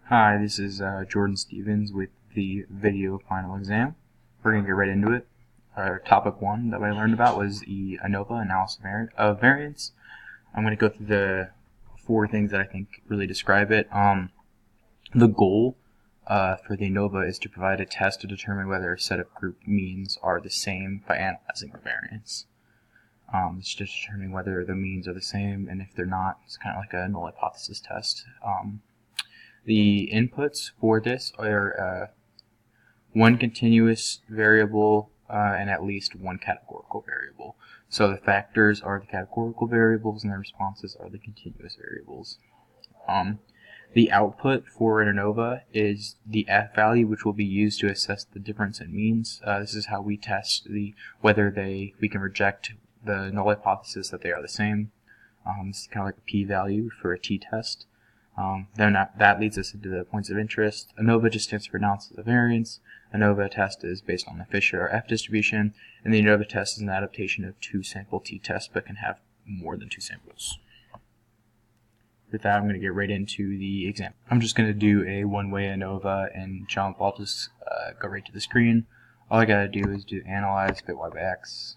Hi, this is Jordan Stevens with the video final exam. We're going to get right into it. Topic 1 that I learned about was the ANOVA, analysis of variance. I'm going to go through the 4 things that I think really describe it. The goal for the ANOVA is to provide a test to determine whether a set of group means are the same by analyzing the variance. It's just determining whether the means are the same, and if they're not, it's kind of like a null hypothesis test. The inputs for this are one continuous variable and at least one categorical variable. So the factors are the categorical variables and the responses are the continuous variables. The output for an ANOVA is the F value, which will be used to assess the difference in means. This is how we test whether we can reject the null hypothesis that they are the same. This is kind of like a p-value for a t-test. That leads us into the points of interest. ANOVA just stands for analysis of variance. ANOVA test is based on the Fisher or F distribution, and the ANOVA test is an adaptation of 2-sample t-tests, but can have more than 2 samples. With that, I'm going to get right into the example. I'm just going to do a one-way ANOVA and jump. I'll just go right to the screen. All I got to do is do analyze bitY by x,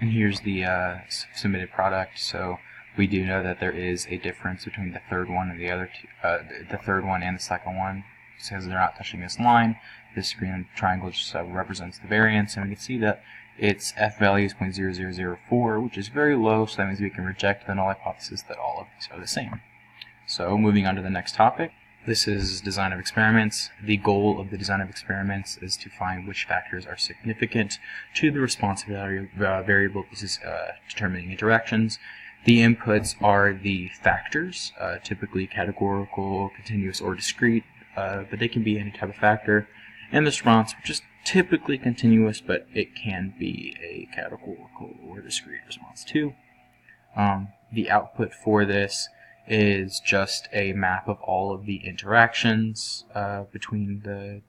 and here's the submitted product. So we do know that there is a difference between the third one and the other two, the third one and the second one. It says they're not touching this line. This green triangle just represents the variance, and we can see that its F value is 0.0004, which is very low, so that means we can reject the null hypothesis that all of these are the same. So moving on to the next topic. This is design of experiments. The goal of the design of experiments is to find which factors are significant to the response variable. This is determining interactions. The inputs are the factors, typically categorical, continuous, or discrete, but they can be any type of factor. And the response, which is typically continuous, but it can be a categorical or discrete response too. The output for this is just a map of all of the interactions between the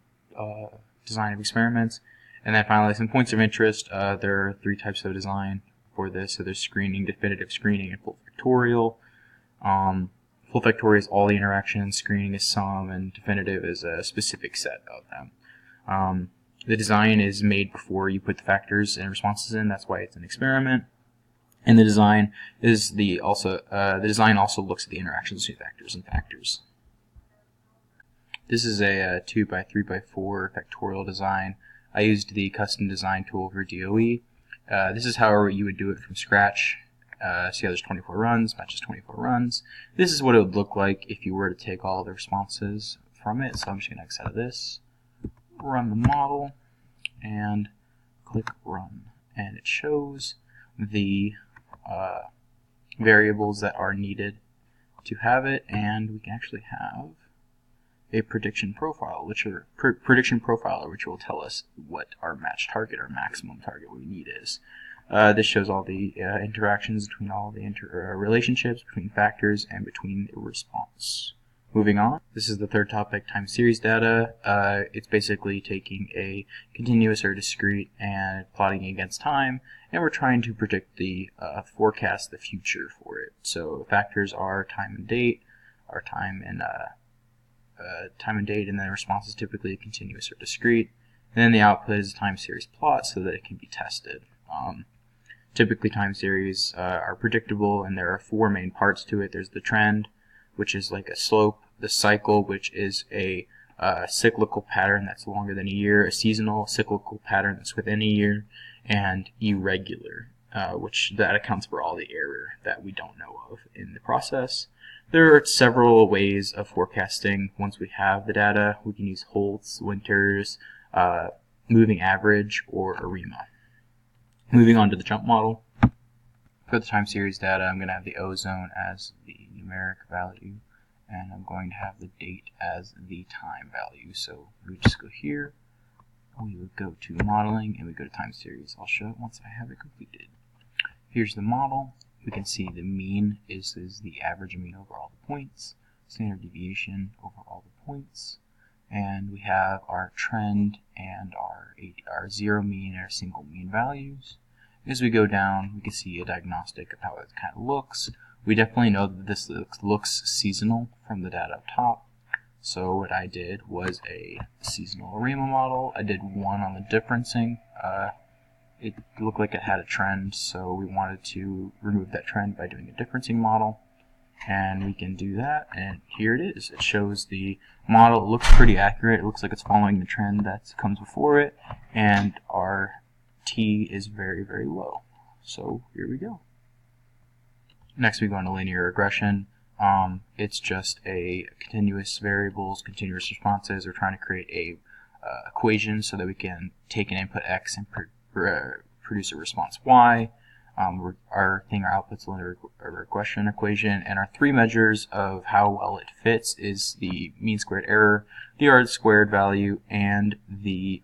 design of experiments. And then finally, some points of interest. There are 3 types of design for this. So there's screening, definitive screening, and full factorial. Full factorial is all the interactions, screening is some, and definitive is a specific set of them. The design is made before you put the factors and responses in. That's why it's an experiment. And the design is the design also looks at the interactions between factors and factors. This is a 2x3x4 factorial design. I used the custom design tool for DOE. This is however you would do it from scratch. See how there's 24 runs, matches 24 runs. This is what it would look like if you were to take all the responses from it. So I'm just going to exit out of this, run the model, and click run. And it shows the variables that are needed to have it, and we can actually have a prediction profile, which will tell us what our match target or maximum target we need is. This shows all the interactions between all the relationships between factors and between the response. Moving on, this is the third topic, time series data. It's basically taking a continuous or discrete and plotting against time, and we're trying to predict forecast the future for it. So factors are time and date, and then the response is typically continuous or discrete. And then the output is a time series plot so that it can be tested. Typically time series are predictable, and there are 4 main parts to it. There's the trend, which is like a slope, the cycle, which is a cyclical pattern that's longer than a year, a seasonal cyclical pattern that's within a year, and irregular, which that accounts for all the error that we don't know of in the process. There are several ways of forecasting. Once we have the data, we can use Holtz, Winters, moving average, or ARIMA. Moving on to the jump model. For the time series data, I'm going to have the O-zone as the numeric value, and I'm going to have the date as the time value. So we just go here, we would go to modeling, and we go to time series. I'll show it once I have it completed. Here's the model. We can see the mean is the average mean over all the points, standard deviation over all the points, and we have our trend and our zero mean and our single mean values. As we go down, we can see a diagnostic of how it kind of looks. We definitely know that this looks seasonal from the data up top. So what I did was a seasonal ARIMA model. I did one on the differencing. It looked like it had a trend, so we wanted to remove that trend by doing a differencing model. And we can do that, and here it is. It shows the model. It looks pretty accurate. It looks like it's following the trend that comes before it, and our t is very, very low. So here we go. Next we go into linear regression. It's just a continuous variables, continuous responses. We're trying to create a equation so that we can take an input x and produce a response y. Our output's a linear regression equation, and our three measures of how well it fits is the mean squared error, the r-squared value, and the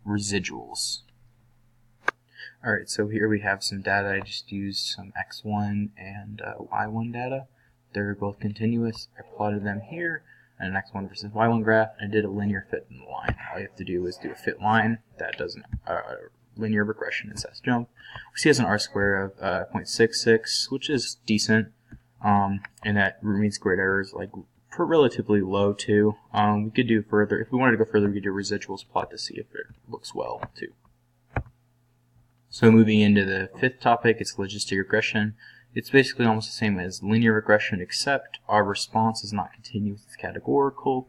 residuals. Alright, so here we have some data. I just used some x1 and y1 data. They're both continuous. I plotted them here, and an x1 versus y1 graph, and I did a linear fit in the line. All you have to do is do a fit line. That doesn't linear regression is SJump. We see it as an r-square of 0.66, which is decent, and that mean squared error is like relatively low too. We could do further. If we wanted to go further, we could do a residuals plot to see if it looks well too. So moving into the fifth topic, it's logistic regression. It's basically almost the same as linear regression, except our response is not continuous, it's categorical.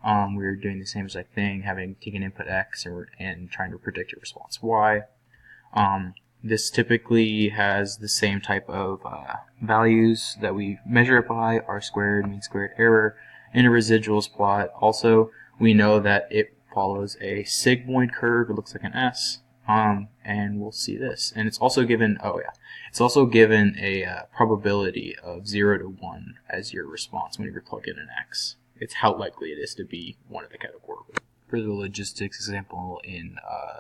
We're doing the same exact thing, having taken input x and trying to predict a response y. This typically has the same type of values that we measure it by, r-squared, mean squared error, and a residuals plot. Also, we know that it follows a sigmoid curve. It looks like an S. And we'll see this. And it's also given, it's also given a probability of 0 to 1 as your response when you plug in an x. It's how likely it is to be one of the categorical. For the logistics example in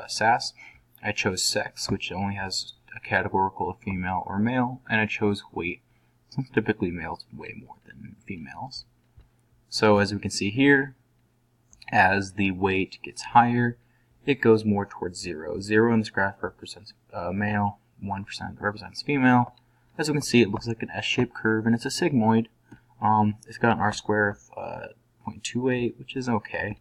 SAS, I chose sex, which only has a categorical of female or male, and I chose weight, since typically males weigh more than females. So as we can see here, as the weight gets higher, it goes more towards 0. 0 in this graph represents male, 1% represents female. As we can see, it looks like an S-shaped curve, and it's a sigmoid. It's got an r-square of 0.28, which is okay.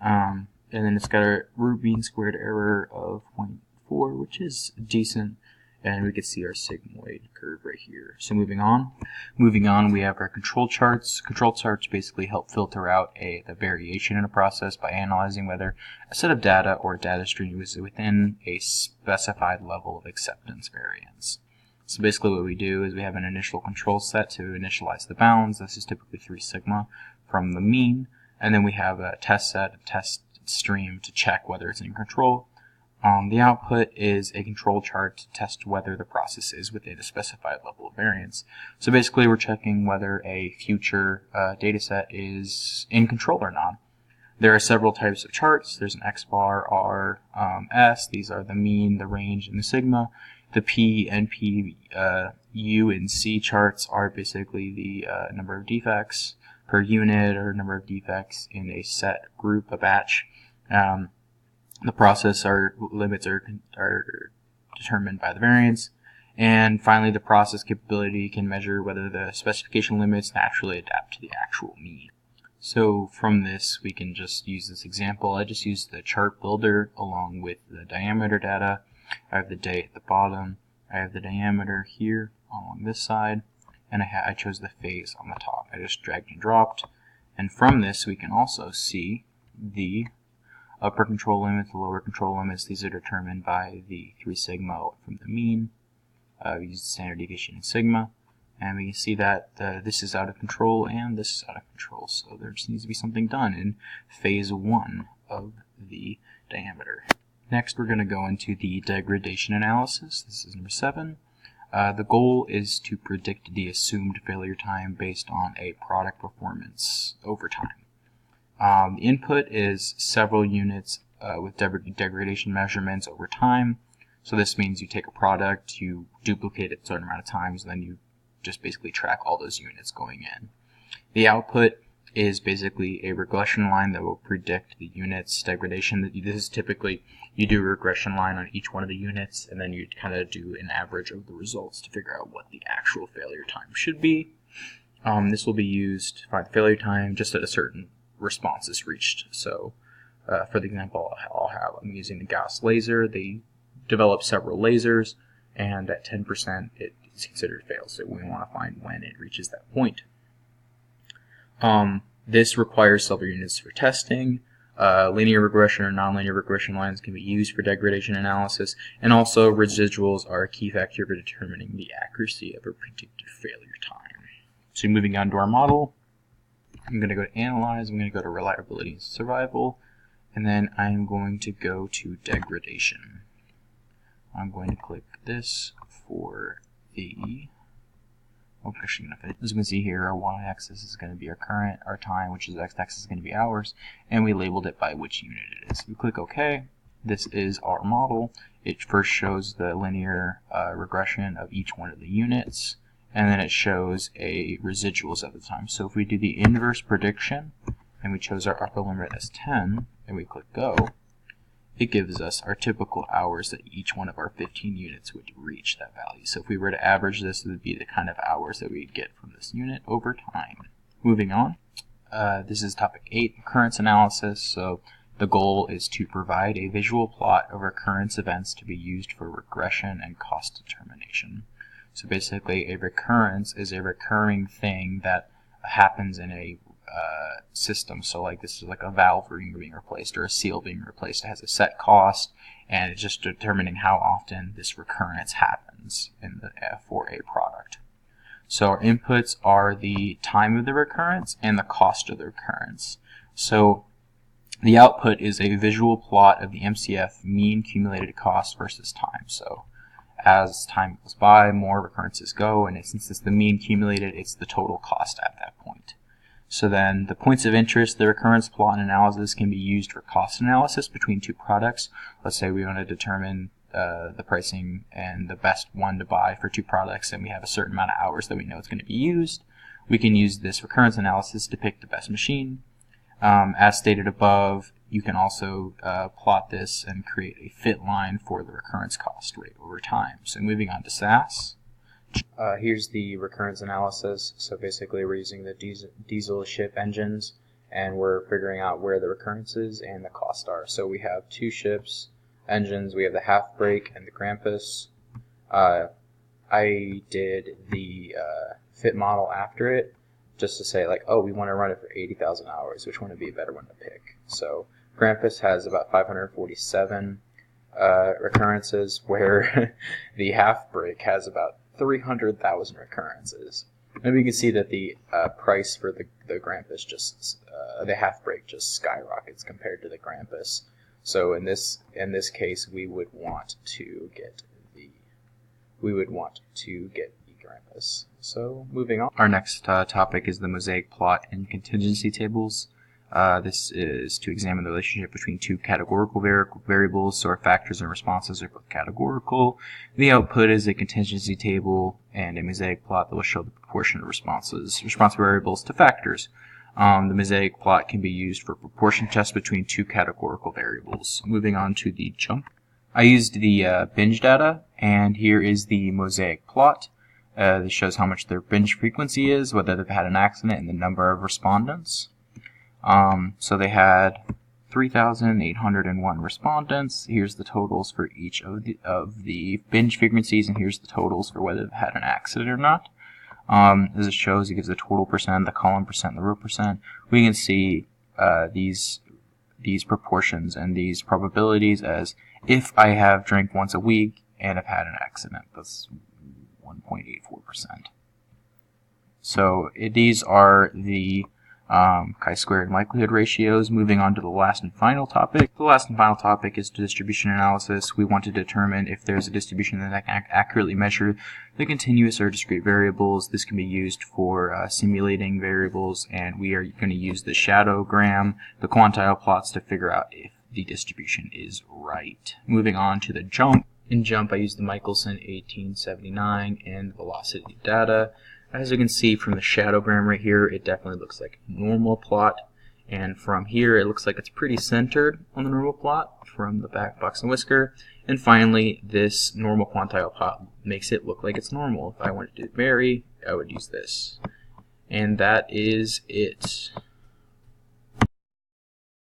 And then it's got a root mean squared error of 0.4, which is decent. And we can see our sigmoid curve right here. So moving on, we have our control charts. Control charts basically help filter out the variation in a process by analyzing whether a set of data or a data stream is within a specified level of acceptance variance. So basically what we do is we have an initial control set to initialize the bounds. This is typically 3 sigma from the mean. And then we have a test set, a test stream to check whether it's in control. The output is a control chart to test whether the process is within a specified level of variance. So basically we're checking whether a future data set is in control or not. There are several types of charts. There's an X bar, R, S. These are the mean, the range, and the sigma. The P, NP, U, and C charts are basically the number of defects per unit or number of defects in a set group, a batch. The process limits are determined by the variance. And finally, the process capability can measure whether the specification limits naturally adapt to the actual mean. So from this, we can just use this example. I just used the chart builder along with the diameter data. I have the day at the bottom. I have the diameter here along this side. And I chose the phase on the top. I just dragged and dropped. And from this, we can also see the upper control limits, the lower control limits. These are determined by the 3 sigma from the mean. We use the standard deviation in sigma. And we can see that this is out of control and this is out of control. So there just needs to be something done in phase 1 of the diameter. Next, we're going to go into the degradation analysis. This is number 7. The goal is to predict the assumed failure time based on a product performance over time. The input is several units with degradation measurements over time. So this means you take a product, you duplicate it a certain amount of times, and then you just basically track all those units going in. The output is basically a regression line that will predict the units degradation. This is typically, you do a regression line on each one of the units, and then you kind of do an average of the results to figure out what the actual failure time should be. This will be used to find failure time just at a certain responses reached. So for the example I'm using the Gauss laser. They develop several lasers, and at 10% it is considered failed. So we want to find when it reaches that point. This requires several units for testing. Linear regression or nonlinear regression lines can be used for degradation analysis, and also residuals are a key factor for determining the accuracy of a predicted failure time. So moving on to our model, I'm going to go to Analyze, I'm going to go to Reliability and Survival, and then I'm going to go to Degradation. I'm going to click this for the as you can see here, our y-axis is going to be our current, our time, which is x-axis is going to be hours, and we labeled it by which unit it is. We click OK. This is our model. It first shows the linear regression of each one of the units, and then it shows a residuals at the time. So if we do the inverse prediction, and we chose our upper limit as 10, and we click Go, it gives us our typical hours that each one of our 15 units would reach that value. So if we were to average this, it would be the kind of hours that we'd get from this unit over time. Moving on, this is topic 8, recurrence analysis. So the goal is to provide a visual plot of recurrence events to be used for regression and cost determination. So basically, a recurrence is a recurring thing that happens in a system. So like this is like a valve being replaced or a seal being replaced. It has a set cost, and it's just determining how often this recurrence happens in the for a product. So our inputs are the time of the recurrence and the cost of the recurrence. So the output is a visual plot of the MCF mean cumulated cost versus time. So as time goes by, more recurrences go, and since it's the mean cumulated, it's the total cost at that point. So then the points of interest, the recurrence plot and analysis can be used for cost analysis between two products. Let's say we want to determine the pricing and the best one to buy for two products, and we have a certain amount of hours that we know it's going to be used. We can use this recurrence analysis to pick the best machine. As stated above, you can also plot this and create a fit line for the recurrence cost rate over time. So moving on to SAS. Here's the recurrence analysis. So basically we're using the diesel ship engines, and we're figuring out where the recurrences and the cost are. So we have two ships engines. We have the Half-Brake and the Grampus. I did the fit model after it just to say like, oh, we want to run it for 80,000 hours. Which one would be a better one to pick? So Grampus has about 547 recurrences, where the Half-Brake has about 300,000 recurrences. And we can see that the price for the Grampus the Half-Brake just skyrockets compared to the Grampus. So in this case, we would want to get the Grampus. So moving on. Our next topic is the mosaic plot and contingency tables. This is to examine the relationship between two categorical variables, so our factors and responses are both categorical. The output is a contingency table and a mosaic plot that will show the proportion of response variables to factors. The mosaic plot can be used for proportion tests between two categorical variables. Moving on to the jump. I used the binge data, and here is the mosaic plot. This shows how much their binge frequency is, whether they've had an accident, and the number of respondents. So they had 3,801 respondents. Here's the totals for each of the binge frequencies, and here's the totals for whether they've had an accident or not. As it shows, it gives the total percent, the column percent, the row percent. We can see these proportions and these probabilities as if I have drank once a week and have had an accident. That's 1.84%. So these are the chi-squared likelihood ratios. Moving on to the last and final topic. The last and final topic is distribution analysis. We want to determine if there's a distribution that can accurately measure the continuous or discrete variables. This can be used for simulating variables, and we are going to use the shadogram, the quantile plots, to figure out if the distribution is right. Moving on to the jump. In jump, I used the Michelson 1879 and velocity data. As you can see from the shadogram right here, it definitely looks like a normal plot. And from here, it looks like it's pretty centered on the normal plot from the back box and whisker. And finally, this normal quantile plot makes it look like it's normal. If I wanted to vary, I would use this. And that is it.